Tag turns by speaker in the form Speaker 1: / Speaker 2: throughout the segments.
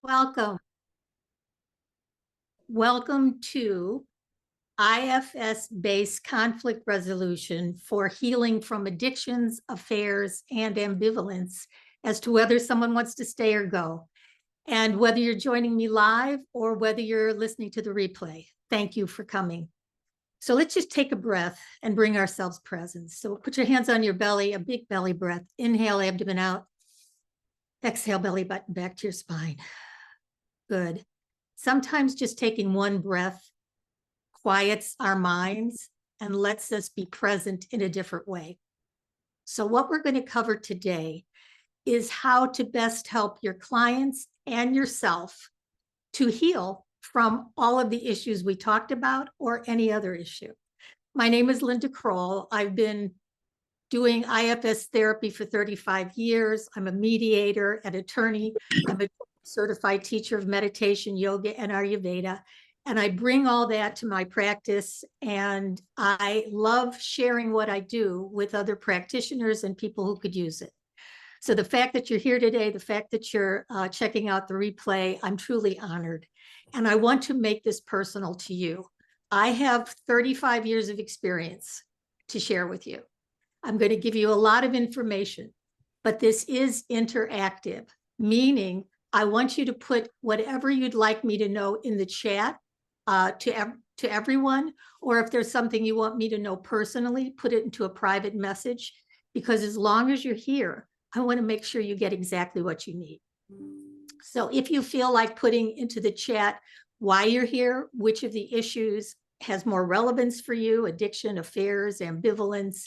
Speaker 1: Welcome. Welcome to IFS-based conflict resolution for healing from addictions, affairs, and ambivalence as to whether someone wants to stay or go. And whether you're joining me live or whether you're listening to the replay, thank you for coming. So let's just take a breath and bring ourselves present. So put your hands on your belly, a big belly breath. Inhale, abdomen out. Exhale, belly button back to your spine. Good. Sometimes just taking one breath quiets our minds and lets us be present in a different way. So what we're going to cover today is how to best help your clients and yourself to heal from all of the issues we talked about or any other issue. My name is Linda Kroll. I've been doing IFS therapy for 35 years. I'm a mediator, an attorney. I'm a certified teacher of meditation, yoga, and Ayurveda. And I bring all that to my practice. And I love sharing what I do with other practitioners and people who could use it. So the fact that you're here today, the fact that you're checking out the replay, I'm truly honored. And I want to make this personal to you. I have 35 years of experience to share with you. I'm going to give you a lot of information, but this is interactive, meaning I want you to put whatever you'd like me to know in the chat to everyone, or if there's something you want me to know personally, put it into a private message, because as long as you're here, I want to make sure you get exactly what you need. So if you feel like putting into the chat why you're here, which of the issues has more relevance for you, addiction, affairs, ambivalence,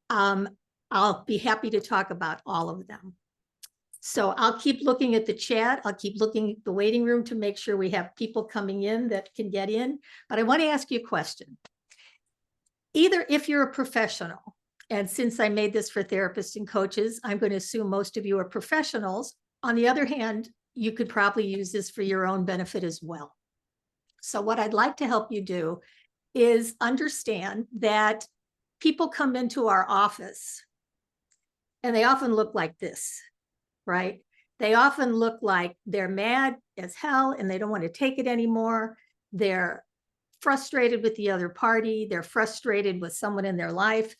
Speaker 1: I'll be happy to talk about all of them. So I'll keep looking at the chat. I'll keep looking at the waiting room to make sure we have people coming in that can get in. But I want to ask you a question. Either if you're a professional, and since I made this for therapists and coaches, I'm going to assume most of you are professionals. On the other hand, you could probably use this for your own benefit as well. So what I'd like to help you do is understand that people come into our office and they often look like this, right? They often look like they're mad as hell and they don't want to take it anymore. They're frustrated with the other party. They're frustrated with someone in their life.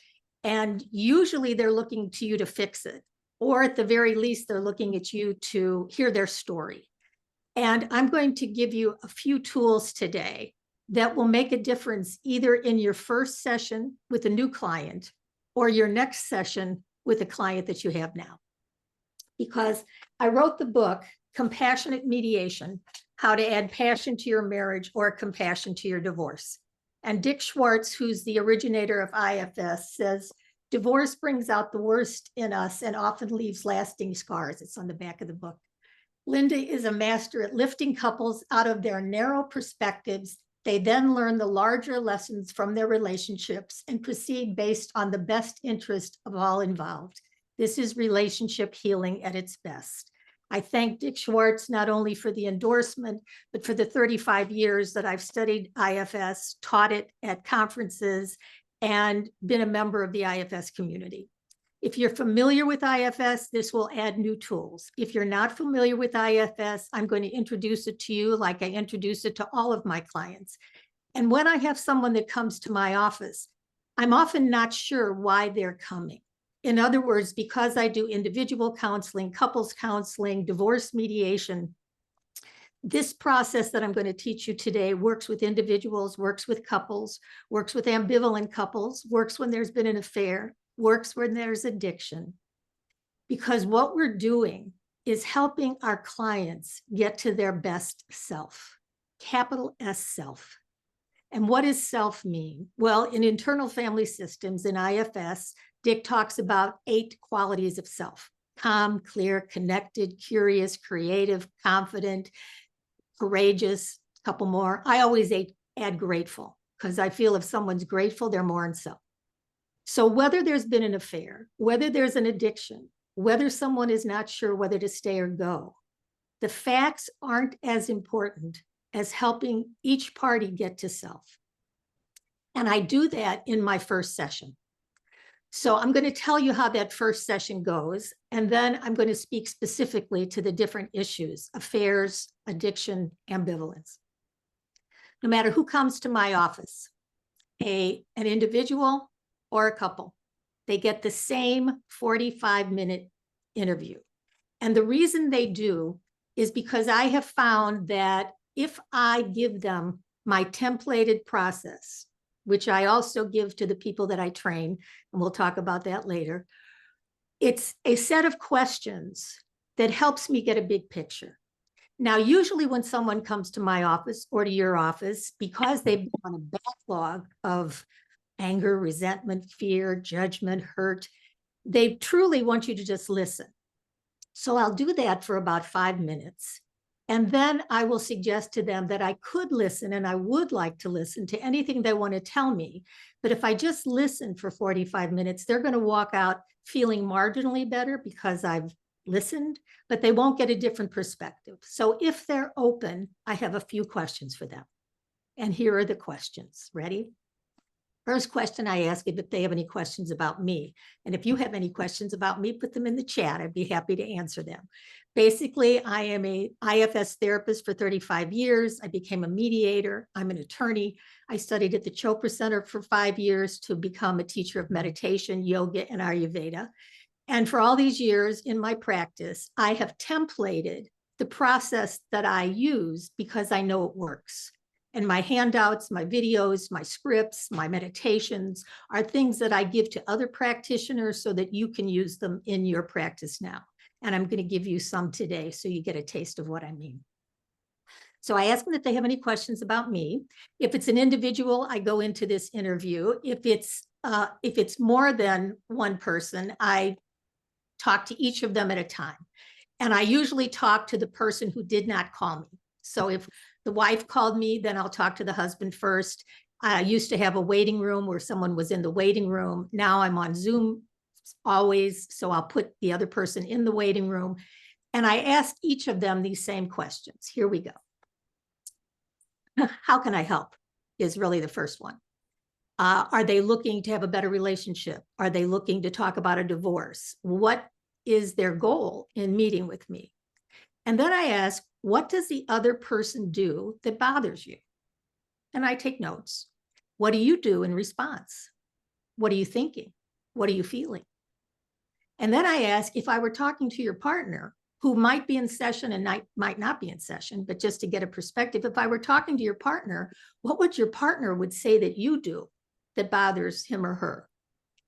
Speaker 1: And usually they're looking to you to fix it. Or at the very least, they're looking at you to hear their story. And I'm going to give you a few tools today that will make a difference either in your first session with a new client or your next session with a client that you have now. Because I wrote the book, Compassionate Mediation, How to Add Passion to Your Marriage or Compassion to Your Divorce. And Dick Schwartz, who's the originator of IFS, says, divorce brings out the worst in us and often leaves lasting scars. It's on the back of the book. Linda is a master at lifting couples out of their narrow perspectives. They then learn the larger lessons from their relationships and proceed based on the best interest of all involved. This is relationship healing at its best. I thank Dick Schwartz not only for the endorsement, but for the 35 years that I've studied IFS, taught it at conferences, and been a member of the IFS community. If you're familiar with IFS, this will add new tools. If you're not familiar with IFS, I'm going to introduce it to you like I introduce it to all of my clients. And when I have someone that comes to my office, I'm often not sure why they're coming. In other words, because I do individual counseling, couples counseling, divorce mediation, this process that I'm going to teach you today works with individuals, works with couples, works with ambivalent couples, works when there's been an affair, works when there's addiction. Because what we're doing is helping our clients get to their best self, capital S self. And what does self mean? Well, in internal family systems, in IFS, Dick talks about 8 qualities of self: calm, clear, connected, curious, creative, confident, courageous, a couple more. I always add grateful, because I feel if someone's grateful, they're more in self. So whether there's been an affair, whether there's an addiction, whether someone is not sure whether to stay or go, the facts aren't as important as helping each party get to self. And I do that in my first session. So I'm going to tell you how that first session goes, and then I'm going to speak specifically to the different issues: affairs, addiction, ambivalence. No matter who comes to my office, an individual or a couple, they get the same 45-minute interview. And the reason they do is because I have found that if I give them my templated process, which I also give to the people that I train, and we'll talk about that later, it's a set of questions that helps me get a big picture. Now, usually when someone comes to my office or to your office, because they've been on a backlog of anger, resentment, fear, judgment, hurt, they truly want you to just listen. So I'll do that for about 5 minutes. And then I will suggest to them that I could listen, and I would like to listen to anything they want to tell me. But if I just listen for 45 minutes, they're going to walk out feeling marginally better because I've listened, but they won't get a different perspective. So if they're open, I have a few questions for them. And here are the questions. Ready? First question I ask is if they have any questions about me. And if you have any questions about me, put them in the chat. I'd be happy to answer them. Basically, I am a IFS therapist for 35 years. I became a mediator. I'm an attorney. I studied at the Chopra Center for 5 years to become a teacher of meditation, yoga, and Ayurveda. And for all these years in my practice, I have templated the process that I use because I know it works. And my handouts, my videos, my scripts, my meditations are things that I give to other practitioners so that you can use them in your practice now. And I'm going to give you some today so you get a taste of what I mean. So I ask them if they have any questions about me. If it's an individual, I go into this interview. If it's more than one person, I talk to each of them at a time. And I usually talk to the person who did not call me. So if the wife called me, then I'll talk to the husband first. I used to have a waiting room where someone was in the waiting room. Now I'm on Zoom always, so I'll put the other person in the waiting room. And I ask each of them these same questions. Here we go. How can I help is really the first one. Are they looking to have a better relationship? Are they looking to talk about a divorce? What is their goal in meeting with me? And then I ask, what does the other person do that bothers you? And I take notes. What do you do in response? What are you thinking? What are you feeling? And then I ask, if I were talking to your partner, who might be in session and might not be in session, but just to get a perspective, if I were talking to your partner, what would your partner would say that you do that bothers him or her?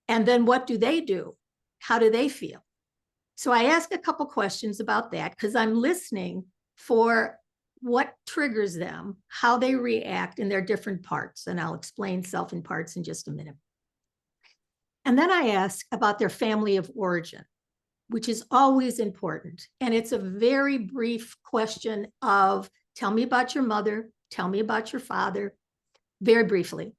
Speaker 1: And then what do they do? How do they feel? So I ask a couple questions about that because I'm listening for what triggers them, how they react in their different parts. And I'll explain self in parts in just a minute. And then I ask about their family of origin, which is always important. And it's a very brief question of, tell me about your mother, tell me about your father, very briefly.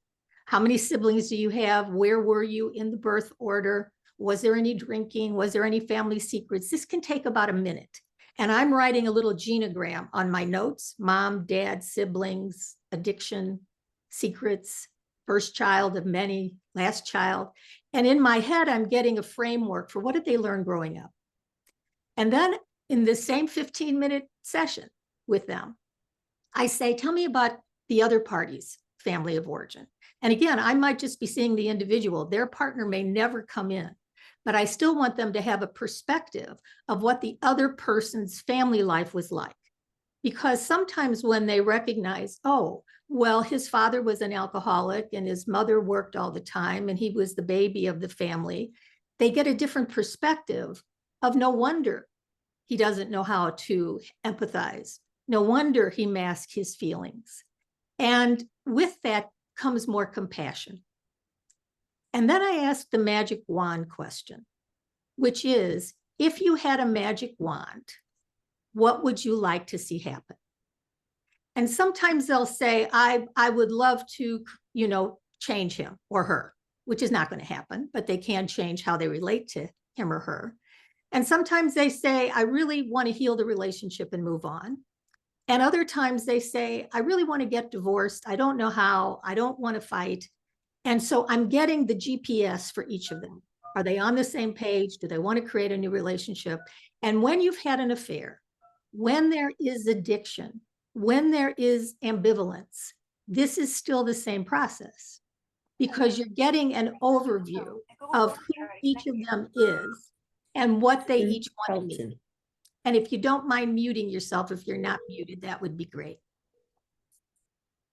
Speaker 1: How many siblings do you have? Where were you in the birth order? Was there any drinking? Was there any family secrets? This can take about a minute. And I'm writing a little genogram on my notes: mom, dad, siblings, addiction, secrets, first child of many, last child. And in my head, I'm getting a framework for what did they learn growing up. And then in the same 15-minute session with them, I say, tell me about the other party's family of origin. And again, I might just be seeing the individual. Their partner may never come in, but I still want them to have a perspective of what the other person's family life was like. Because sometimes when they recognize, oh, well, his father was an alcoholic and his mother worked all the time and he was the baby of the family, they get a different perspective of no wonder he doesn't know how to empathize. No wonder he masks his feelings. And with that comes more compassion. And then I ask the magic wand question, which is, if you had a magic wand, what would you like to see happen? And sometimes they'll say, I would love to, change him or her, which is not going to happen, but they can change how they relate to him or her. And sometimes they say, I really want to heal the relationship and move on. And other times they say, I really want to get divorced. I don't know how. I don't want to fight. And so I'm getting the GPS for each of them. Are they on the same page? Do they want to create a new relationship? And when you've had an affair, when there is addiction, when there is ambivalence, this is still the same process, because you're getting an overview of who each of them is and what they each want to be. And if you don't mind muting yourself, if you're not muted, that would be great.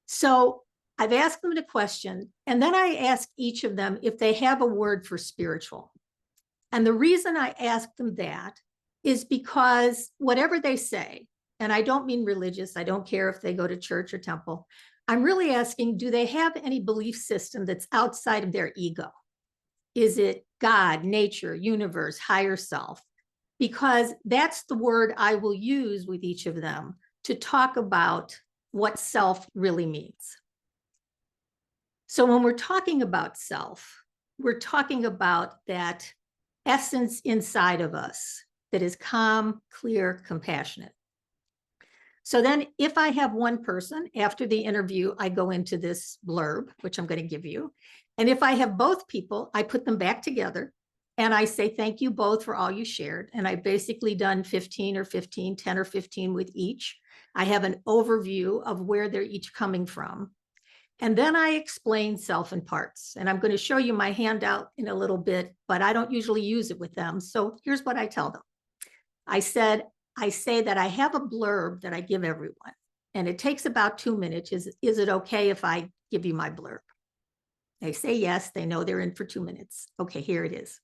Speaker 1: So I've asked them a question, and then I ask each of them if they have a word for spiritual. And the reason I ask them that is because whatever they say, and I don't mean religious, I don't care if they go to church or temple, I'm really asking, do they have any belief system that's outside of their ego? Is it God, nature, universe, higher self? Because that's the word I will use with each of them to talk about what self really means. So when we're talking about self, we're talking about that essence inside of us that is calm, clear, compassionate. So then if I have one person, after the interview, I go into this blurb, which I'm going to give you. And if I have both people, I put them back together and I say, thank you both for all you shared. And I've basically done 10 or 15 with each. I have an overview of where they're each coming from. And then I explain self in parts. And I'm going to show you my handout in a little bit, but I don't usually use it with them. So here's what I tell them. I say that I have a blurb that I give everyone, and it takes about 2 minutes. Is it okay if I give you my blurb? They say yes, they know they're in for 2 minutes. Okay, here it is.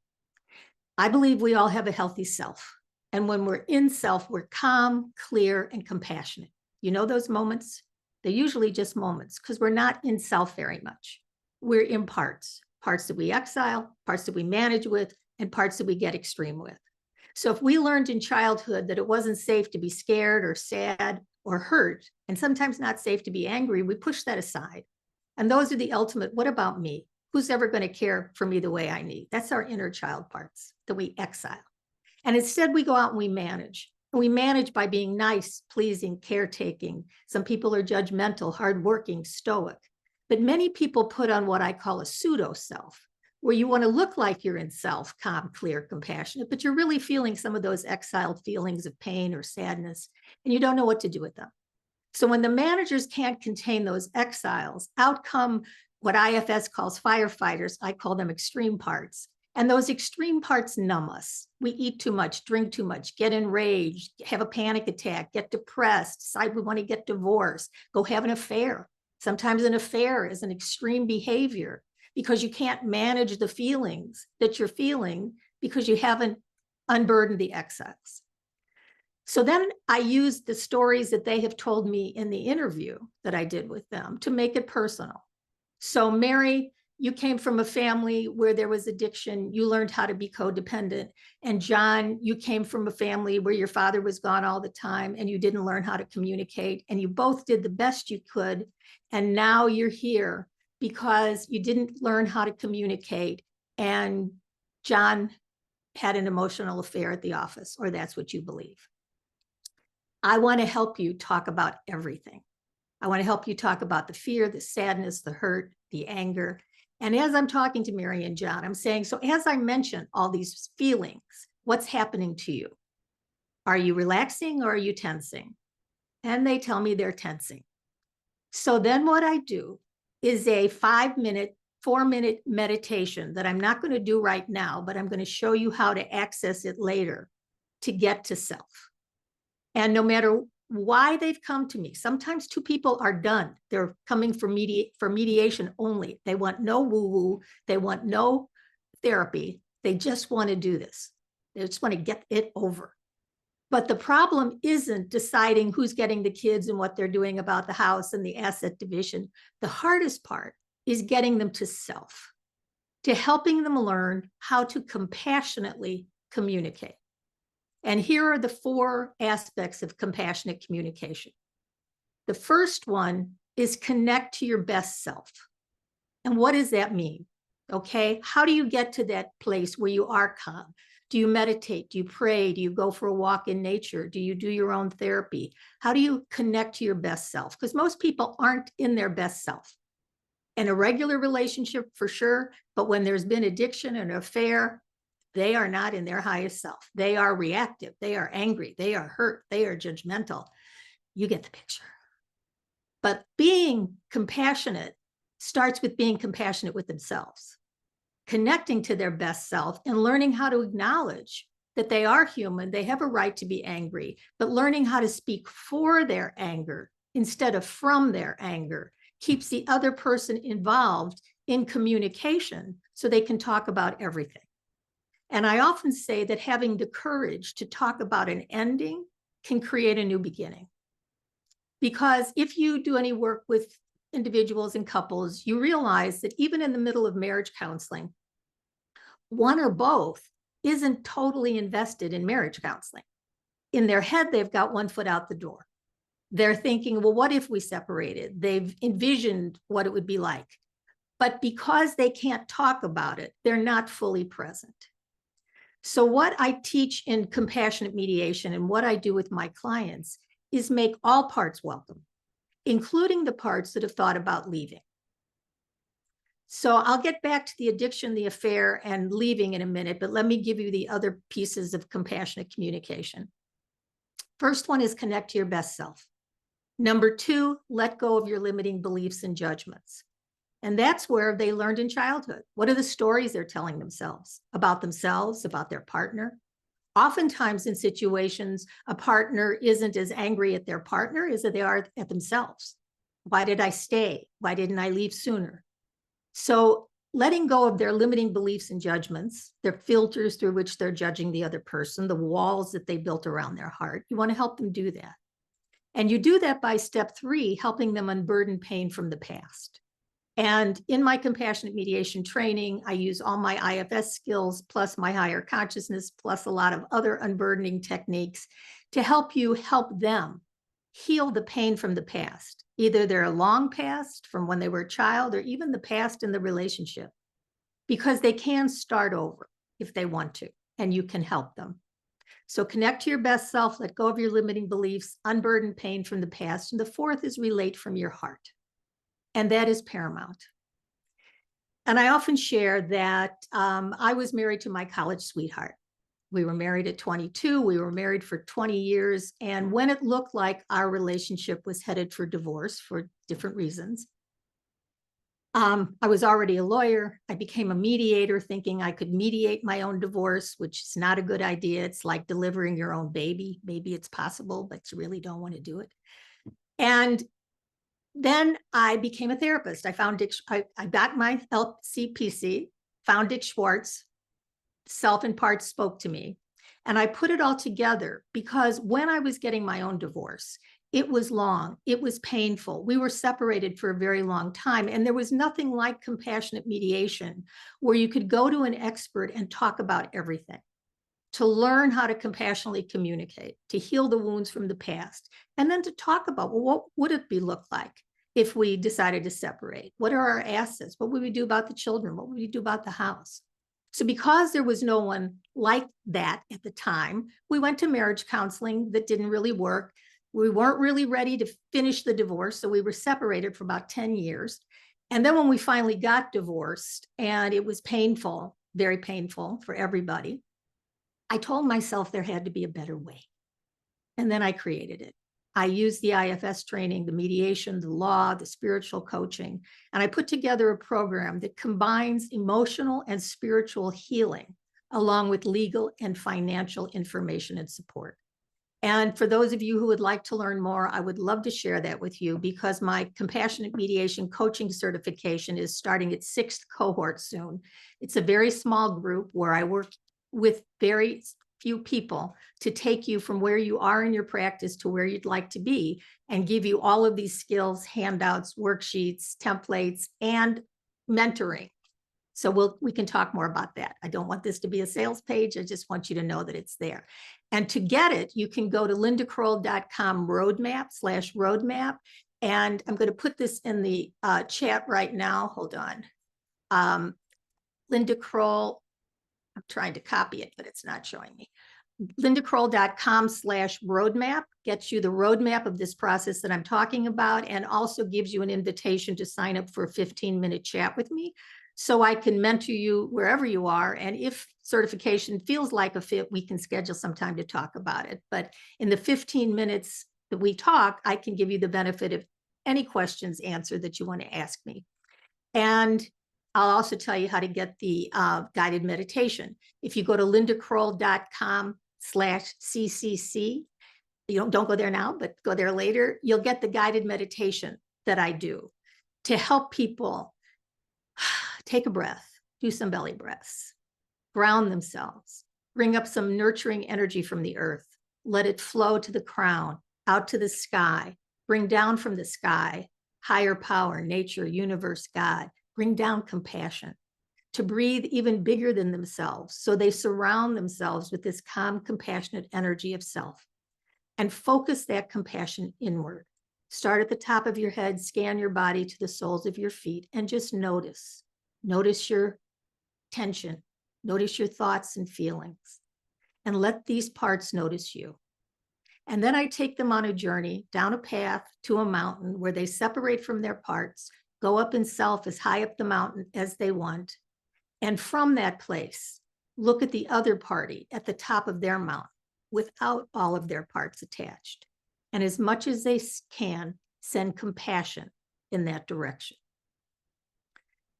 Speaker 1: I believe we all have a healthy self. And when we're in self, we're calm, clear, and compassionate. You know those moments? They're usually just moments because we're not in self very much. We're in parts that we exile, parts that we manage with, and parts that we get extreme with. So if we learned in childhood that it wasn't safe to be scared or sad or hurt, and sometimes not safe to be angry, we push that aside. And those are the ultimate, what about me? Who's ever going to care for me the way I need? That's our inner child parts that we exile. And instead we go out and we manage. And we manage by being nice, pleasing, caretaking. Some people are judgmental, hardworking, stoic. But many people put on what I call a pseudo self, where you want to look like you're in self, calm, clear, compassionate, but you're really feeling some of those exiled feelings of pain or sadness, and you don't know what to do with them. So when the managers can't contain those exiles, out come what IFS calls firefighters. I call them extreme parts. And those extreme parts numb us. We eat too much, drink too much, get enraged, have a panic attack, get depressed, decide we want to get divorced, go have an affair. Sometimes an affair is an extreme behavior because you can't manage the feelings that you're feeling because you haven't unburdened the exiles. So then I used the stories that they have told me in the interview that I did with them to make it personal. So Mary, you came from a family where there was addiction. You learned how to be codependent. And John, you came from a family where your father was gone all the time and you didn't learn how to communicate. And you both did the best you could. And now you're here because you didn't learn how to communicate. And John had an emotional affair at the office, or that's what you believe. I want to help you talk about everything. I want to help you talk about the fear, the sadness, the hurt, the anger. And as I'm talking to Mary and John, I'm saying, so as I mention all these feelings, what's happening to you? Are you relaxing or are you tensing? And they tell me they're tensing. So then what I do is a 5-minute, 4-minute meditation that I'm not going to do right now, but I'm going to show you how to access it later to get to self. And no matter why they've come to me, sometimes two people are done. They're coming for mediation only. They want no woo-woo. They want no therapy. They just want to do this. They just want to get it over. But the problem isn't deciding who's getting the kids and what they're doing about the house and the asset division. The hardest part is getting them to self, to helping them learn how to compassionately communicate. And here are the 4 aspects of compassionate communication. The first one is connect to your best self. And what does that mean? Okay, how do you get to that place where you are calm? Do you meditate? Do you pray? Do you go for a walk in nature? Do you do your own therapy? How do you connect to your best self? Because most people aren't in their best self. An irregular relationship for sure, but when there's been addiction and affair, they are not in their highest self. They are reactive. They are angry. They are hurt. They are judgmental. You get the picture. But being compassionate starts with being compassionate with themselves, connecting to their best self and learning how to acknowledge that they are human. They have a right to be angry, but learning how to speak for their anger instead of from their anger keeps the other person involved in communication so they can talk about everything. And I often say that having the courage to talk about an ending can create a new beginning. Because if you do any work with individuals and couples, you realize that even in the middle of marriage counseling, one or both isn't totally invested in marriage counseling. In their head, they've got one foot out the door. They're thinking, well, what if we separated? They've envisioned what it would be like. But because they can't talk about it, they're not fully present. So what I teach in compassionate mediation and what I do with my clients is make all parts welcome, including the parts that have thought about leaving. So I'll get back to the addiction, the affair, and leaving in a minute, but let me give you the other pieces of compassionate communication. First one is connect to your best self. Number two, let go of your limiting beliefs and judgments. And that's where they learned in childhood. What are the stories they're telling themselves, about their partner? Oftentimes in situations, a partner isn't as angry at their partner as they are at themselves. Why did I stay? Why didn't I leave sooner? So letting go of their limiting beliefs and judgments, their filters through which they're judging the other person, the walls that they built around their heart, you want to help them do that. And you do that by step 3, helping them unburden pain from the past. And in my compassionate mediation training, I use all my IFS skills, plus my higher consciousness, plus a lot of other unburdening techniques to help you help them heal the pain from the past, either their long past from when they were a child or even the past in the relationship, because they can start over if they want to, and you can help them. So connect to your best self, let go of your limiting beliefs, unburden pain from the past. And the fourth is relate from your heart. And that is paramount. And I often share that I was married to my college sweetheart. We were married at 22. We were married for 20 years. And when it looked like our relationship was headed for divorce for different reasons, I was already a lawyer. I became a mediator thinking I could mediate my own divorce, which is not a good idea. It's like delivering your own baby. Maybe it's possible, but you really don't want to do it. And then I became a therapist. I found I got my LCPC, found Dick Schwartz, Self in Parts spoke to me. And I put it all together because when I was getting my own divorce, it was long, it was painful. We were separated for a very long time. And there was nothing like compassionate mediation where you could go to an expert and talk about everything, to learn how to compassionately communicate, to heal the wounds from the past, and then to talk about, well, what would it look like if we decided to separate? What are our assets? What would we do about the children? What would we do about the house? So because there was no one like that at the time, we went to marriage counseling that didn't really work. We weren't really ready to finish the divorce, so we were separated for about 10 years. And then when we finally got divorced, and it was painful, very painful for everybody, I told myself there had to be a better way. And then I created it. I used the IFS training, the mediation, the law, the spiritual coaching, and I put together a program that combines emotional and spiritual healing along with legal and financial information and support. And for those of you who would like to learn more, I would love to share that with you because my compassionate mediation coaching certification is starting its 6th cohort soon. It's a very small group where I work with very few people to take you from where you are in your practice to where you'd like to be and give you all of these skills, handouts, worksheets, templates, and mentoring. So we can talk more about that. I don't want this to be a sales page. I just want you to know that it's there. And to get it, you can go to lindakroll.com/roadmap. And I'm going to put this in the chat right now. Hold on. Linda Kroll, I'm trying to copy it, but it's not showing me. lindakroll.com/roadmap gets you the roadmap of this process that I'm talking about, and also gives you an invitation to sign up for a 15-minute chat with me so I can mentor you wherever you are. And if certification feels like a fit, we can schedule some time to talk about it. But in the 15 minutes that we talk, I can give you the benefit of any questions answered that you want to ask me. And I'll also tell you how to get the guided meditation. If you go to lindakroll.com/CCC, don't go there now, but go there later, you'll get the guided meditation that I do to help people take a breath, do some belly breaths, ground themselves, bring up some nurturing energy from the earth, let it flow to the crown, out to the sky, bring down from the sky, higher power, nature, universe, God, bring down compassion, to breathe even bigger than themselves. So they surround themselves with this calm, compassionate energy of self, and focus that compassion inward. Start at the top of your head, scan your body to the soles of your feet, and just notice. Notice your tension, notice your thoughts and feelings, and let these parts notice you. And then I take them on a journey down a path to a mountain where they separate from their parts, go up in self as high up the mountain as they want. And from that place, look at the other party at the top of their mountain without all of their parts attached. And as much as they can, send compassion in that direction.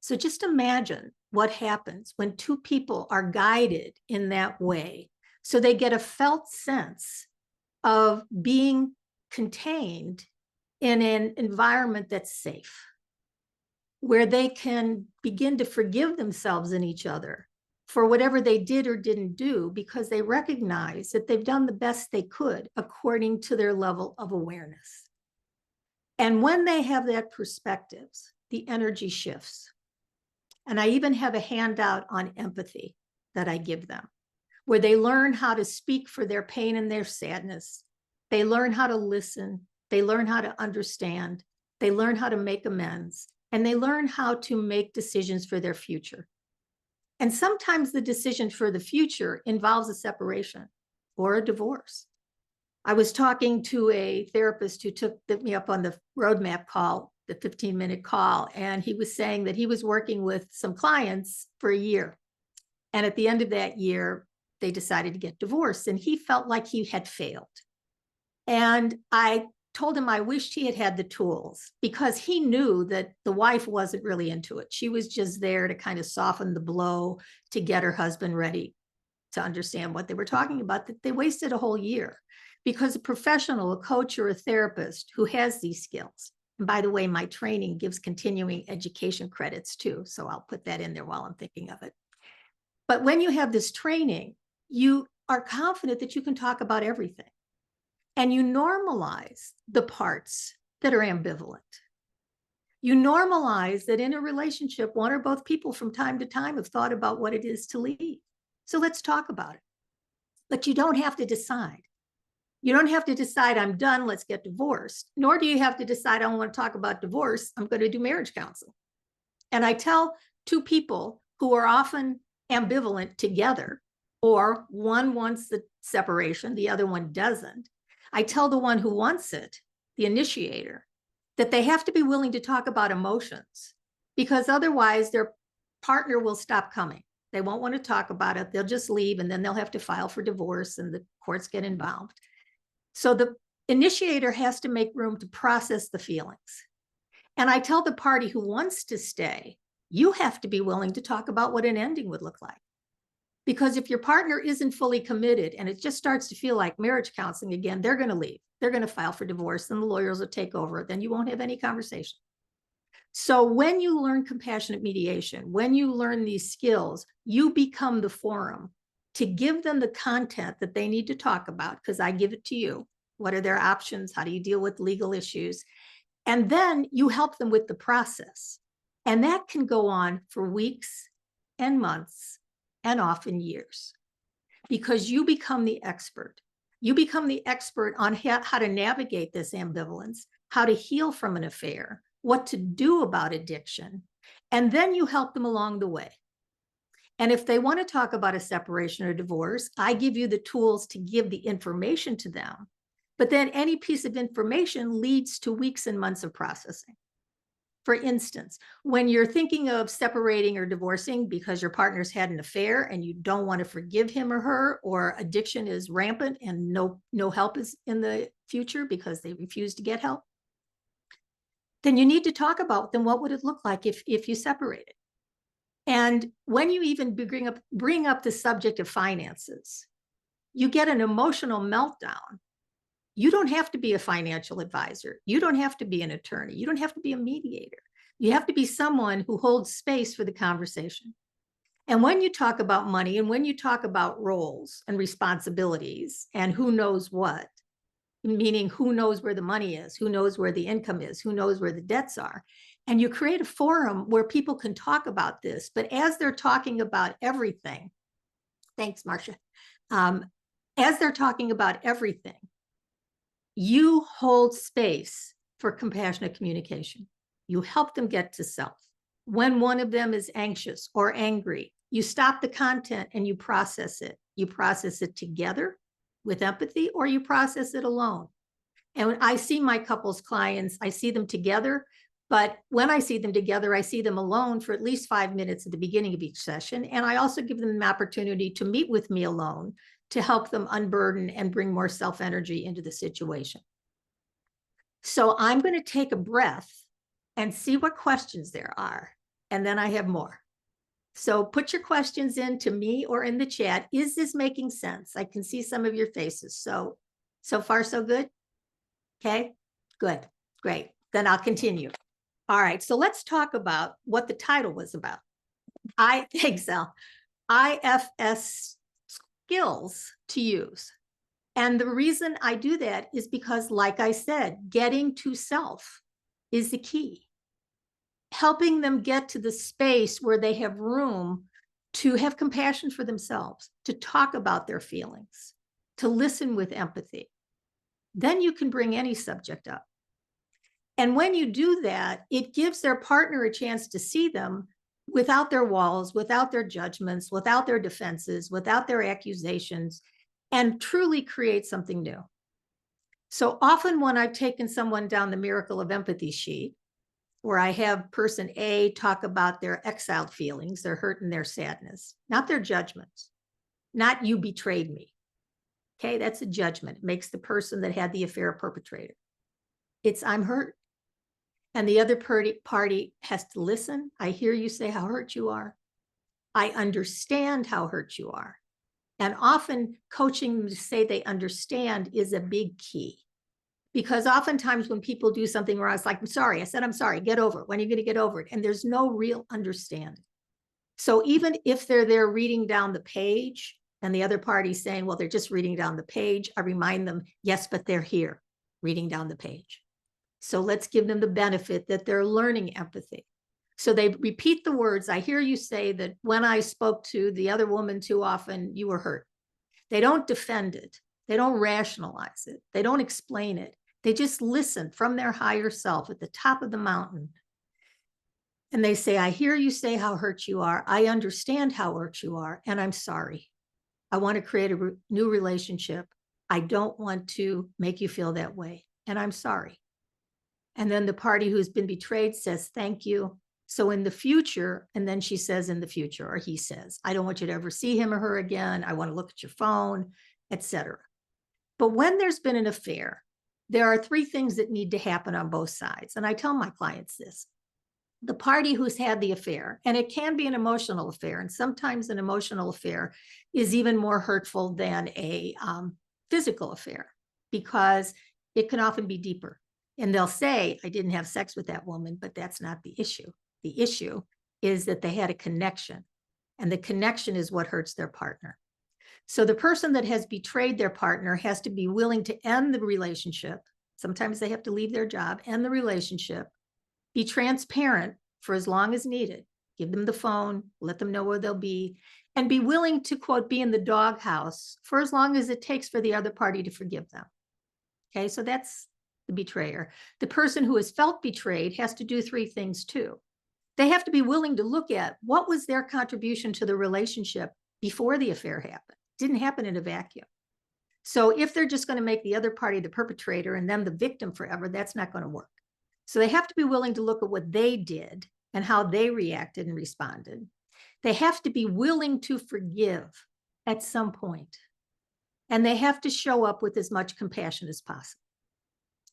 Speaker 1: So just imagine what happens when two people are guided in that way. So they get a felt sense of being contained in an environment that's safe, where they can begin to forgive themselves and each other for whatever they did or didn't do, because they recognize that they've done the best they could according to their level of awareness. And when they have that perspective, the energy shifts. And I even have a handout on empathy that I give them, where they learn how to speak for their pain and their sadness. They learn how to listen. They learn how to understand. They learn how to make amends. And they learn how to make decisions for their future. And sometimes the decision for the future involves a separation or a divorce. I was talking to a therapist who took me up on the roadmap call, the 15-minute call, and he was saying that he was working with some clients for a year. And at the end of that year, they decided to get divorced, and he felt like he had failed. And I told him I wished he had had the tools, because he knew that the wife wasn't really into it. She was just there to kind of soften the blow, to get her husband ready to understand what they were talking about, that they wasted a whole year. Because a professional, a coach, or a therapist who has these skills, and by the way, my training gives continuing education credits too, so I'll put that in there while I'm thinking of it. But when you have this training, you are confident that you can talk about everything. And you normalize the parts that are ambivalent. You normalize that in a relationship, one or both people from time to time have thought about what it is to leave. So let's talk about it. But you don't have to decide. You don't have to decide, I'm done, let's get divorced. Nor do you have to decide, I don't want to talk about divorce, I'm going to do marriage counseling. And I tell two people who are often ambivalent together, or one wants the separation, the other one doesn't. I tell the one who wants it, the initiator, that they have to be willing to talk about emotions, because otherwise their partner will stop coming. They won't want to talk about it. They'll just leave, and then they'll have to file for divorce and the courts get involved. So the initiator has to make room to process the feelings. And I tell the party who wants to stay, you have to be willing to talk about what an ending would look like. Because if your partner isn't fully committed and it just starts to feel like marriage counseling again, they're going to leave. They're going to file for divorce, and the lawyers will take over. Then you won't have any conversation. So when you learn compassionate mediation, when you learn these skills, you become the forum to give them the content that they need to talk about, because I give it to you. What are their options? How do you deal with legal issues? And then you help them with the process. And that can go on for weeks and months and often years, because you become the expert. You become the expert on how to navigate this ambivalence, how to heal from an affair, what to do about addiction, and then you help them along the way. And if they want to talk about a separation or divorce, I give you the tools to give the information to them. But then any piece of information leads to weeks and months of processing. For instance, when you're thinking of separating or divorcing because your partner's had an affair and you don't want to forgive him or her, or addiction is rampant and no help is in the future because they refuse to get help, then you need to talk about then what would it look like if you separated. And when you even bring up the subject of finances, you get an emotional meltdown. You don't have to be a financial advisor. You don't have to be an attorney. You don't have to be a mediator. You have to be someone who holds space for the conversation. And when you talk about money and when you talk about roles and responsibilities and who knows what, meaning who knows where the money is, who knows where the income is, who knows where the debts are, and you create a forum where people can talk about this, but as they're talking about everything, thanks, Marcia, as they're talking about everything, you hold space for compassionate communication. You help them get to self. When one of them is anxious or angry, you stop the content and you process it. You process it together with empathy, or you process it alone. And when I see my couples clients, I see them together, but when I see them together, I see them alone for at least 5 minutes at the beginning of each session. And I also give them an opportunity to meet with me alone to help them unburden and bring more self-energy into the situation. So I'm going to take a breath and see what questions there are. And then I have more. So put your questions in to me or in the chat. Is this making sense? I can see some of your faces. So far, so good? Okay, good, great. Then I'll continue. All right, so let's talk about what the title was about. Thanks, Al. IFS skills to use. And the reason I do that is because, like I said, getting to self is the key. Helping them get to the space where they have room to have compassion for themselves, to talk about their feelings, to listen with empathy. Then you can bring any subject up. And when you do that, it gives their partner a chance to see them without their walls, without their judgments, without their defenses, without their accusations, and truly create something new. So often when I've taken someone down the miracle of empathy sheet, where I have person A talk about their exiled feelings, their hurt and their sadness, not their judgments, not you betrayed me. Okay, that's a judgment. It makes the person that had the affair a perpetrator. It's I'm hurt. And the other party has to listen. I hear you say how hurt you are. I understand how hurt you are. And often coaching them to say they understand is a big key. Because oftentimes when people do something where I was like, I'm sorry, I said, I'm sorry, get over it. When are you going to get over it? And there's no real understanding. So even if they're there reading down the page and the other party's saying, well, they're just reading down the page, I remind them, yes, but they're here reading down the page. So let's give them the benefit that they're learning empathy. So they repeat the words. I hear you say that when I spoke to the other woman too often, you were hurt. They don't defend it. They don't rationalize it. They don't explain it. They just listen from their higher self at the top of the mountain. And they say, I hear you say how hurt you are. I understand how hurt you are. And I'm sorry. I want to create a new relationship. I don't want to make you feel that way. And I'm sorry. And then the party who's been betrayed says, thank you. So in the future, and then she says in the future, or he says, I don't want you to ever see him or her again. I want to look at your phone, etc. But when there's been an affair, there are 3 things that need to happen on both sides. And I tell my clients this. The party who's had the affair, and it can be an emotional affair, and sometimes an emotional affair is even more hurtful than a physical affair because it can often be deeper. And they'll say, I didn't have sex with that woman, but that's not the issue. The issue is that they had a connection, and the connection is what hurts their partner. So the person that has betrayed their partner has to be willing to end the relationship. Sometimes they have to leave their job, end the relationship, be transparent for as long as needed, give them the phone, let them know where they'll be, and be willing to, quote, be in the doghouse for as long as it takes for the other party to forgive them. Okay, so that's the betrayer. The person who has felt betrayed has to do 3 things too. They have to be willing to look at what was their contribution to the relationship before the affair happened. It didn't happen in a vacuum. So if they're just going to make the other party the perpetrator and them the victim forever, that's not going to work. So they have to be willing to look at what they did and how they reacted and responded. They have to be willing to forgive at some point. And they have to show up with as much compassion as possible.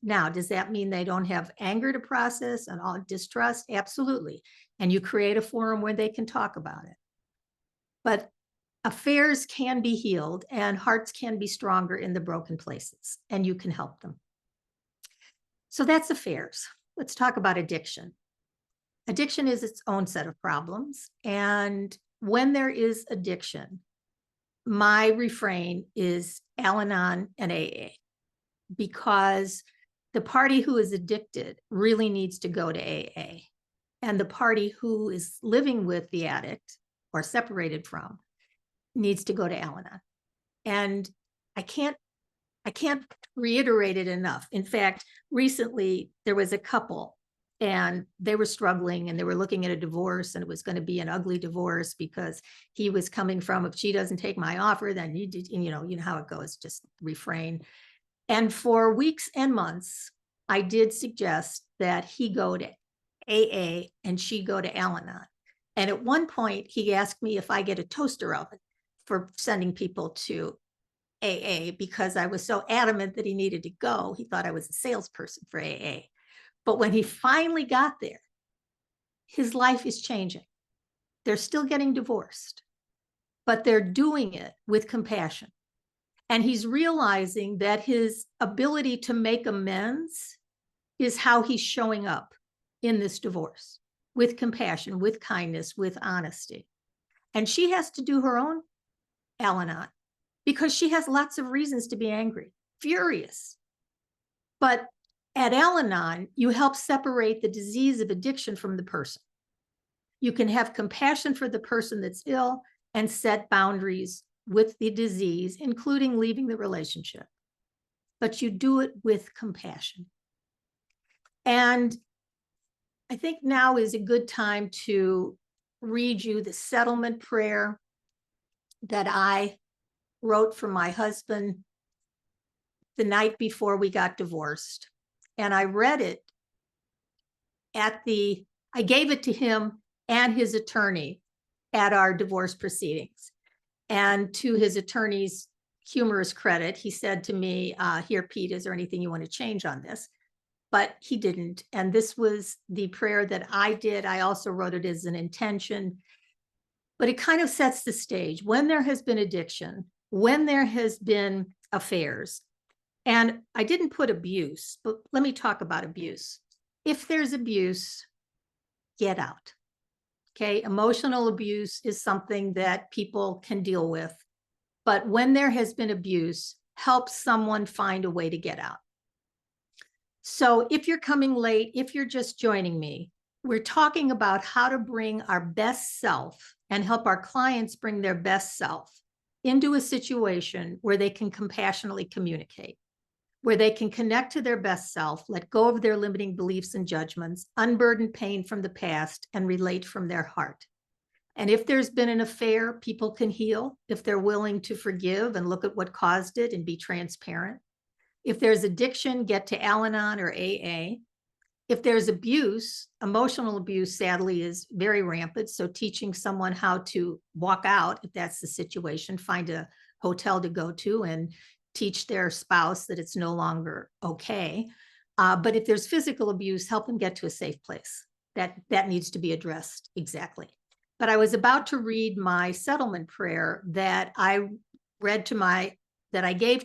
Speaker 1: Now, does that mean they don't have anger to process and all distrust? Absolutely. And you create a forum where they can talk about it. But affairs can be healed and hearts can be stronger in the broken places, and you can help them. So that's affairs. Let's talk about addiction. Addiction is its own set of problems. And when there is addiction, my refrain is Al-Anon and AA, because the party who is addicted really needs to go to AA. And the party who is living with the addict or separated from needs to go to Al-Anon. And I can't reiterate it enough. In fact, recently there was a couple and they were struggling and they were looking at a divorce, and it was going to be an ugly divorce because he was coming from, if she doesn't take my offer, then you know how it goes, just refrain. And for weeks and months, I did suggest that he go to AA and she go to Al-Anon. And at one point he asked me if I get a toaster oven for sending people to AA, because I was so adamant that he needed to go. He thought I was a salesperson for AA. But when he finally got there, his life is changing. They're still getting divorced, but they're doing it with compassion. And he's realizing that his ability to make amends is how he's showing up in this divorce, with compassion, with kindness, with honesty. And she has to do her own Al-Anon because she has lots of reasons to be angry, furious. But at Al-Anon, you help separate the disease of addiction from the person. You can have compassion for the person that's ill and set boundaries with the disease, including leaving the relationship. But you do it with compassion. And I think now is a good time to read you the settlement prayer that I wrote for my husband the night before we got divorced. And I read it I gave it to him and his attorney at our divorce proceedings. And to his attorney's humorous credit, he said to me, here, Pete, is there anything you want to change on this? But he didn't. And this was the prayer that I did. I also wrote it as an intention, but it kind of sets the stage. When there has been addiction, when there has been affairs, and I didn't put abuse, but let me talk about abuse. If there's abuse, get out. Okay, emotional abuse is something that people can deal with. But when there has been abuse, help someone find a way to get out. So if you're coming late, if you're just joining me, we're talking about how to bring our best self and help our clients bring their best self into a situation where they can compassionately communicate, where they can connect to their best self, let go of their limiting beliefs and judgments, unburden pain from the past, and relate from their heart. And if there's been an affair, people can heal if they're willing to forgive and look at what caused it and be transparent. If there's addiction, get to Al-Anon or AA. If there's abuse, emotional abuse, sadly, is very rampant. So teaching someone how to walk out, if that's the situation, find a hotel to go to and teach their spouse that it's no longer okay. But if there's physical abuse, help them get to a safe place. That needs to be addressed exactly. But I was about to read my settlement prayer that I gave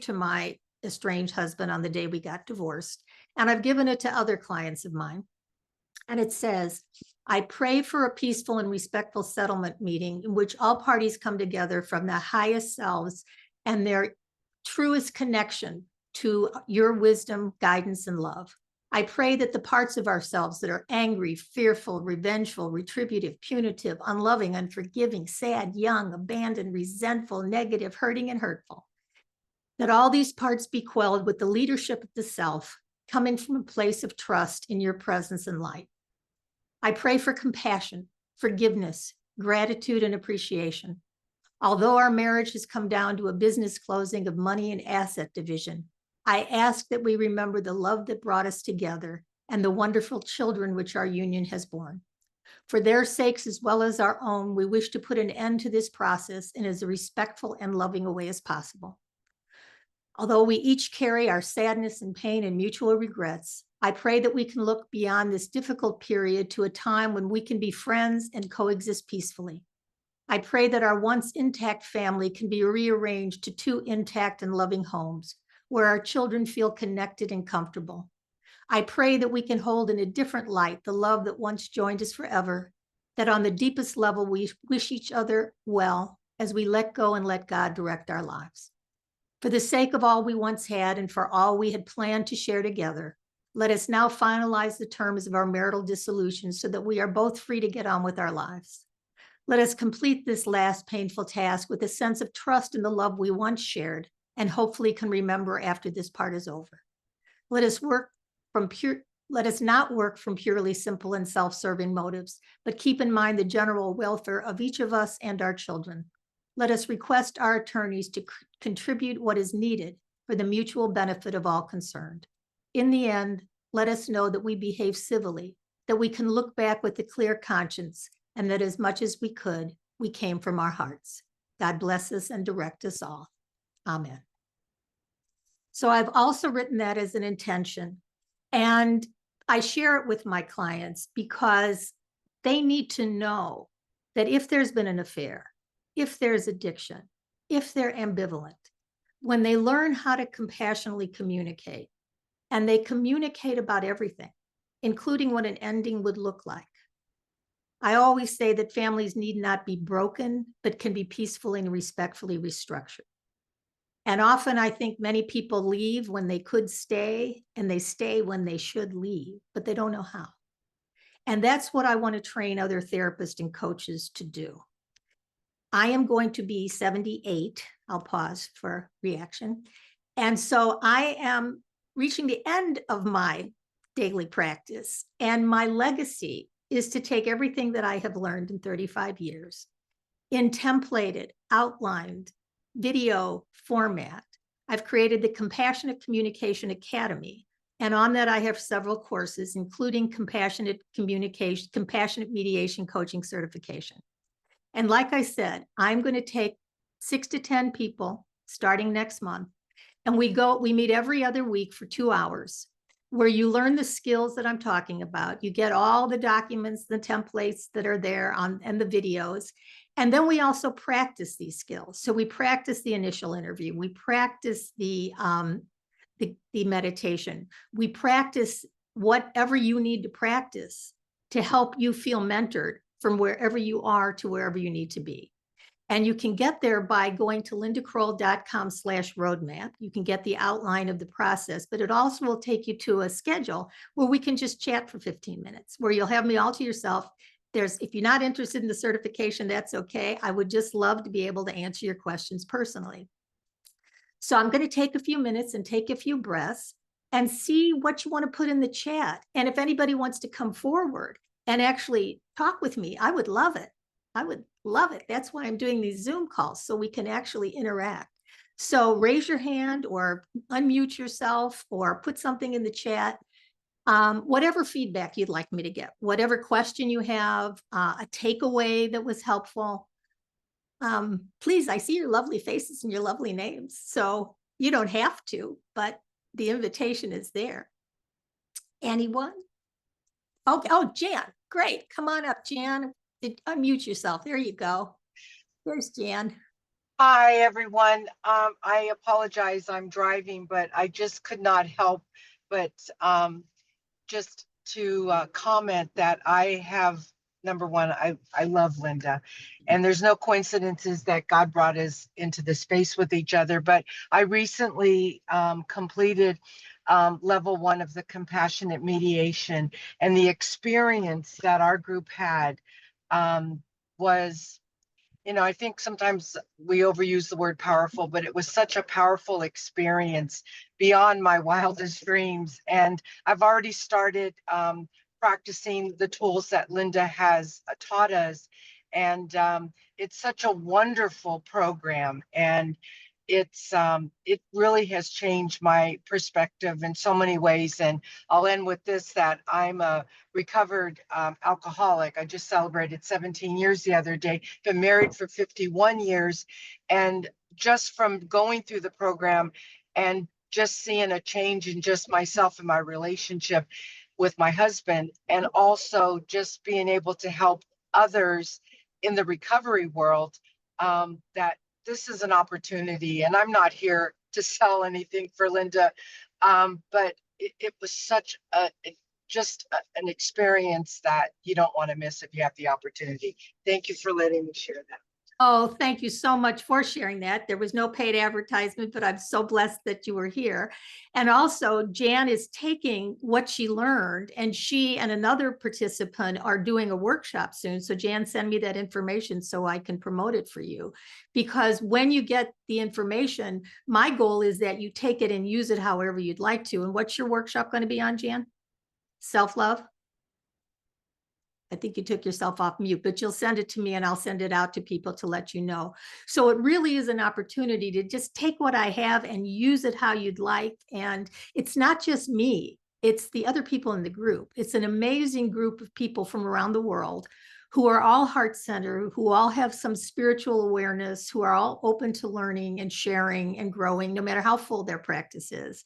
Speaker 1: to my estranged husband on the day we got divorced. And I've given it to other clients of mine. And it says, I pray for a peaceful and respectful settlement meeting in which all parties come together from the highest selves and their truest connection to your wisdom, guidance, and love. I pray that the parts of ourselves that are angry, fearful, revengeful, retributive, punitive, unloving, unforgiving, sad, young, abandoned, resentful, negative, hurting, and hurtful, that all these parts be quelled with the leadership of the self, coming from a place of trust in your presence and light. I pray for compassion, forgiveness, gratitude, and appreciation. Although our marriage has come down to a business closing of money and asset division, I ask that we remember the love that brought us together and the wonderful children which our union has borne. For their sakes, as well as our own, we wish to put an end to this process in as respectful and loving a way as possible. Although we each carry our sadness and pain and mutual regrets, I pray that we can look beyond this difficult period to a time when we can be friends and coexist peacefully. I pray that our once intact family can be rearranged to 2 intact and loving homes where our children feel connected and comfortable. I pray that we can hold in a different light the love that once joined us forever, that on the deepest level we wish each other well as we let go and let God direct our lives. For the sake of all we once had and for all we had planned to share together, let us now finalize the terms of our marital dissolution so that we are both free to get on with our lives. Let us complete this last painful task with a sense of trust in the love we once shared and hopefully can remember after this part is over. Let us not work from purely simple and self-serving motives, but keep in mind the general welfare of each of us and our children. Let us request our attorneys to contribute what is needed for the mutual benefit of all concerned. In the end, let us know that we behave civilly, that we can look back with a clear conscience, and that as much as we could, we came from our hearts. God bless us and direct us all. Amen. So I've also written that as an intention, and I share it with my clients because they need to know that if there's been an affair, if there's addiction, if they're ambivalent, when they learn how to compassionately communicate, and they communicate about everything, including what an ending would look like. I always say that families need not be broken, but can be peacefully and respectfully restructured. And often I think many people leave when they could stay, and they stay when they should leave, but they don't know how. And that's what I want to train other therapists and coaches to do. I am going to be 78. I'll pause for reaction. And so I am reaching the end of my daily practice. And my legacy is to take everything that I have learned in 35 years in templated, outlined, video format. I've created the Compassionate Communication Academy. And on that, I have several courses, including Compassionate Communication, Compassionate Mediation Coaching Certification. And like I said, I'm going to take 6 to 10 people starting next month. And we meet every other week for 2 hours where you learn the skills that I'm talking about. You get all the documents, the templates that are there and the videos. And then we also practice these skills. So we practice the initial interview. We practice the meditation. We practice whatever you need to practice to help you feel mentored from wherever you are to wherever you need to be. And you can get there by going to lindakroll.com/roadmap. You can get the outline of the process, but it also will take you to a schedule where we can just chat for 15 minutes, where you'll have me all to yourself. If you're not interested in the certification, that's okay. I would just love to be able to answer your questions personally. So I'm going to take a few minutes and take a few breaths and see what you want to put in the chat. And if anybody wants to come forward and actually talk with me, I would love it. I would love it. That's why I'm doing these Zoom calls, so we can actually interact. So raise your hand or unmute yourself or put something in the chat. Whatever feedback you'd like me to get, whatever question you have, a takeaway that was helpful. Please, I see your lovely faces and your lovely names. So you don't have to, but the invitation is there. Anyone? Okay. Oh, Jan, great. Come on up, Jan. Unmute yourself. There you go. There's Jan.
Speaker 2: Hi, everyone. I apologize. I'm driving, but I just could not help but just to comment that I have, number one, I love Linda. And there's no coincidences that God brought us into the space with each other. But I recently completed level 1 of the compassionate mediation, and the experience that our group had was, I think sometimes we overuse the word powerful, but it was such a powerful experience beyond my wildest dreams. And I've already started practicing the tools that Linda has taught us. And it's such a wonderful program. And it really has changed my perspective in so many ways. And I'll end with this, that I'm a recovered alcoholic. I just celebrated 17 years the other day, been married for 51 years. And just from going through the program and just seeing a change in just myself and my relationship with my husband, and also just being able to help others in the recovery world, that this is an opportunity. And I'm not here to sell anything for Linda, but it was such an experience that you don't want to miss if you have the opportunity. Thank you for letting me share that.
Speaker 1: Oh, thank you so much for sharing that. There was no paid advertisement, but I'm so blessed that you were here. And also, Jan is taking what she learned, and she and another participant are doing a workshop soon. So Jan, send me that information so I can promote it for you. Because when you get the information, my goal is that you take it and use it however you'd like to. And what's your workshop going to be on, Jan? Self-love? I think you took yourself off mute, but you'll send it to me and I'll send it out to people to let you know. So it really is an opportunity to just take what I have and use it how you'd like. And it's not just me, it's the other people in the group. It's an amazing group of people from around the world who are all heart-centered, who all have some spiritual awareness, who are all open to learning and sharing and growing, no matter how full their practice is.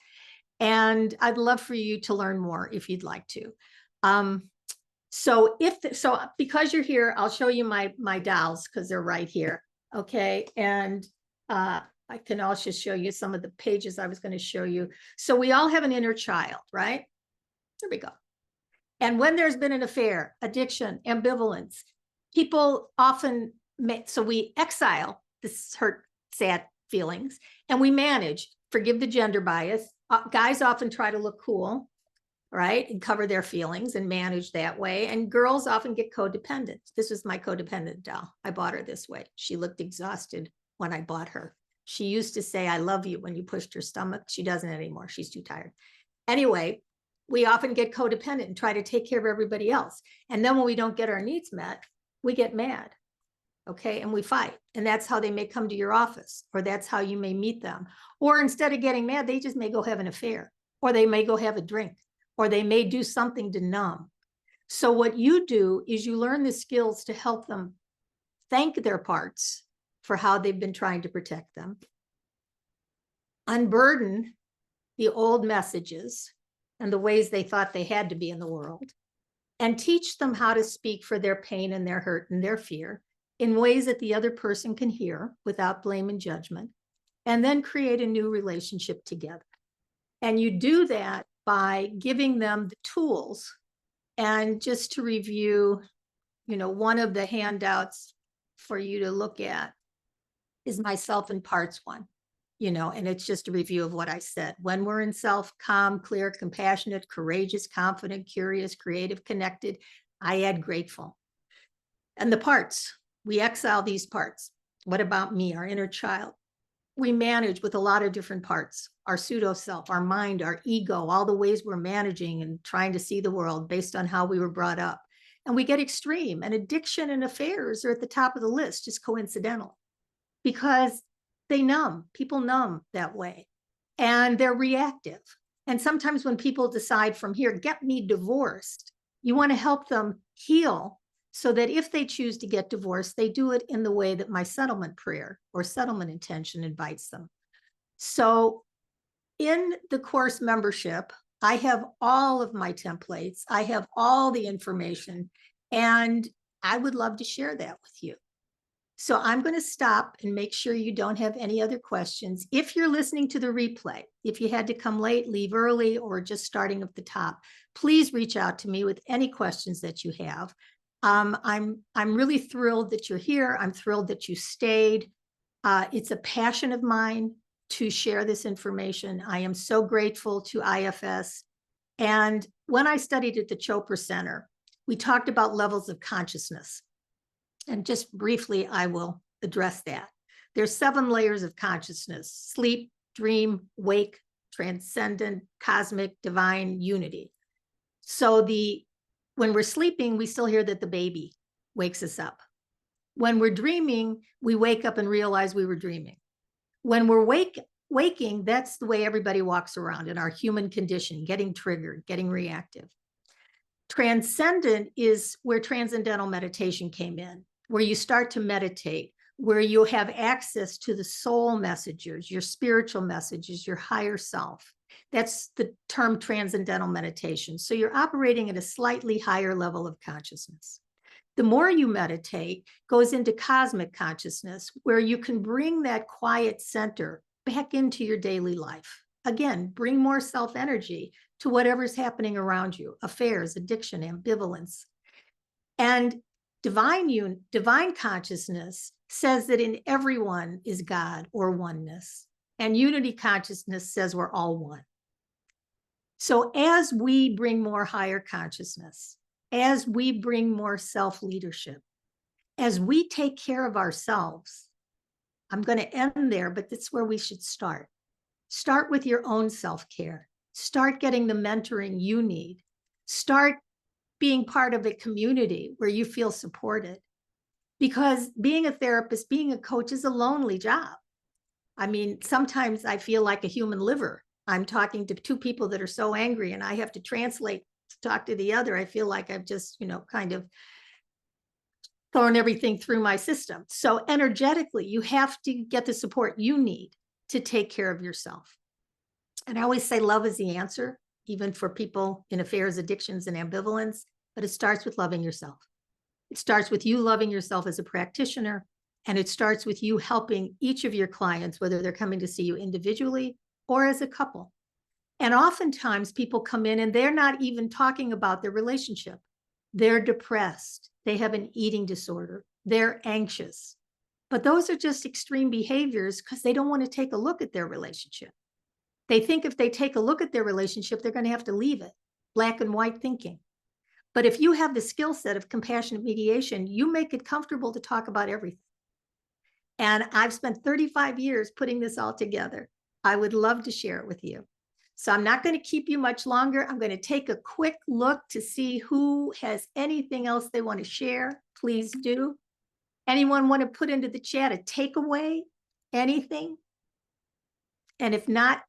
Speaker 1: And I'd love for you to learn more if you'd like to. So because you're here, I'll show you my dolls because they're right here. Okay. And I can also show you some of the pages I was going to show you. So we all have an inner child, right? There we go. And when there's been an affair, addiction, ambivalence, people often so we exile this hurt, sad feelings, and we manage, forgive the gender bias. Guys often try to look cool, right, and cover their feelings and manage that way. And girls often get codependent. This was my codependent doll. I bought her this way. She looked exhausted when I bought her. She used to say, "I love you," when you pushed her stomach. She doesn't anymore. She's too tired. Anyway, we often get codependent and try to take care of everybody else. And then when we don't get our needs met, we get mad. Okay. And we fight. And that's how they may come to your office, or that's how you may meet them. Or instead of getting mad, they just may go have an affair, or they may go have a drink, or they may do something to numb. So what you do is you learn the skills to help them thank their parts for how they've been trying to protect them, unburden the old messages and the ways they thought they had to be in the world, and teach them how to speak for their pain and their hurt and their fear in ways that the other person can hear without blame and judgment, and then create a new relationship together. And you do that by giving them the tools. And just to review, one of the handouts for you to look at is my self in parts one, and it's just a review of what I said. When we're in self, calm, clear, compassionate, courageous, confident, curious, creative, connected, I add grateful. And the parts, we exile these parts. What about me, our inner child? We manage with a lot of different parts, our pseudo self, our mind, our ego, all the ways we're managing and trying to see the world based on how we were brought up. And we get extreme, and addiction and affairs are at the top of the list, just coincidental, because they numb, people numb that way, and they're reactive. And sometimes when people decide from here, get me divorced, you want to help them heal so that if they choose to get divorced, they do it in the way that my settlement prayer or settlement intention invites them. So in the course membership, I have all of my templates. I have all the information, and I would love to share that with you. So I'm going to stop and make sure you don't have any other questions. If you're listening to the replay, if you had to come late, leave early, or just starting at the top, please reach out to me with any questions that you have. I'm really thrilled that you're here. I'm thrilled that you stayed. It's a passion of mine to share this information. I am so grateful to IFS. And when I studied at the Chopra Center, we talked about levels of consciousness. And just briefly, I will address that. There's 7 layers of consciousness: sleep, dream, wake, transcendent, cosmic, divine, unity. So the When we're sleeping, we still hear that the baby wakes us up. When we're dreaming, we wake up and realize we were dreaming. When we're waking, that's the way everybody walks around in our human condition, getting triggered, getting reactive. Transcendent is where transcendental meditation came in, where you start to meditate, where you have access to the soul messages, your spiritual messages, your higher self. That's the term transcendental meditation. So you're operating at a slightly higher level of consciousness. The more you meditate goes into cosmic consciousness, where you can bring that quiet center back into your daily life. Again, bring more self-energy to whatever's happening around you, affairs, addiction, ambivalence. And divine consciousness says that in everyone is God or oneness. And unity consciousness says we're all one. So as we bring more higher consciousness, as we bring more self-leadership, as we take care of ourselves, I'm going to end there, but that's where we should start. Start with your own self-care. Start getting the mentoring you need. Start being part of a community where you feel supported. Because being a therapist, being a coach is a lonely job. I mean, sometimes I feel like a human liver. I'm talking to two people that are so angry and I have to translate to talk to the other. I feel like I've just, kind of thrown everything through my system. So energetically, you have to get the support you need to take care of yourself. And I always say love is the answer, even for people in affairs, addictions, and ambivalence, but it starts with loving yourself. It starts with you loving yourself as a practitioner, and it starts with you helping each of your clients, whether they're coming to see you individually or as a couple. And oftentimes people come in and they're not even talking about their relationship. They're depressed. They have an eating disorder. They're anxious. But those are just extreme behaviors because they don't want to take a look at their relationship. They think if they take a look at their relationship, they're going to have to leave it. Black and white thinking. But if you have the skill set of compassionate mediation, you make it comfortable to talk about everything. And I've spent 35 years putting this all together. I would love to share it with you. So I'm not going to keep you much longer. I'm going to take a quick look to see who has anything else they want to share. Please do. Anyone want to put into the chat a takeaway? Anything? And if not,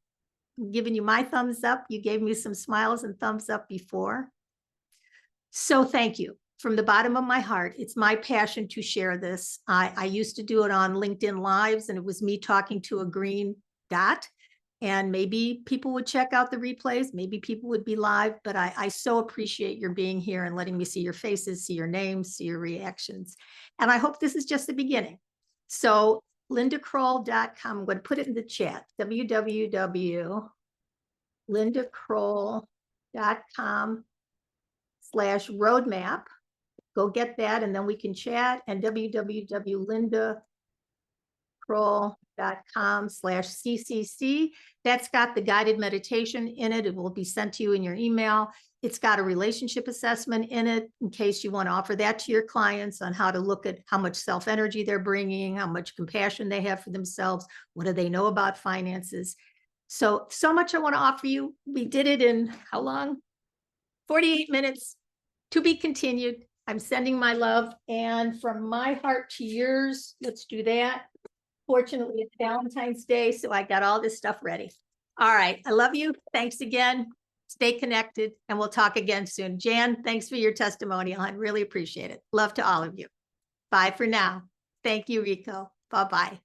Speaker 1: I'm giving you my thumbs up. You gave me some smiles and thumbs up before. So thank you. From the bottom of my heart, it's my passion to share this. I used to do it on LinkedIn Lives, and it was me talking to a green dot. And maybe people would check out the replays. Maybe people would be live, but I so appreciate your being here and letting me see your faces, see your names, see your reactions. And I hope this is just the beginning. So lindakroll.com, I'm going to put it in the chat, www.lindakroll.com/roadmap. Go get that, and then we can chat. And www.lindakroll.com/CCC. That's got the guided meditation in it. It will be sent to you in your email. It's got a relationship assessment in it in case you want to offer that to your clients on how to look at how much self-energy they're bringing, how much compassion they have for themselves, what do they know about finances. So much I want to offer you. We did it in how long? 48 minutes. To be continued. I'm sending my love, and from my heart to yours, let's do that. Fortunately, it's Valentine's Day, so I got all this stuff ready. All right, I love you. Thanks again. Stay connected, and we'll talk again soon. Jan, thanks for your testimonial. I really appreciate it. Love to all of you. Bye for now. Thank you, Rico. Bye-bye.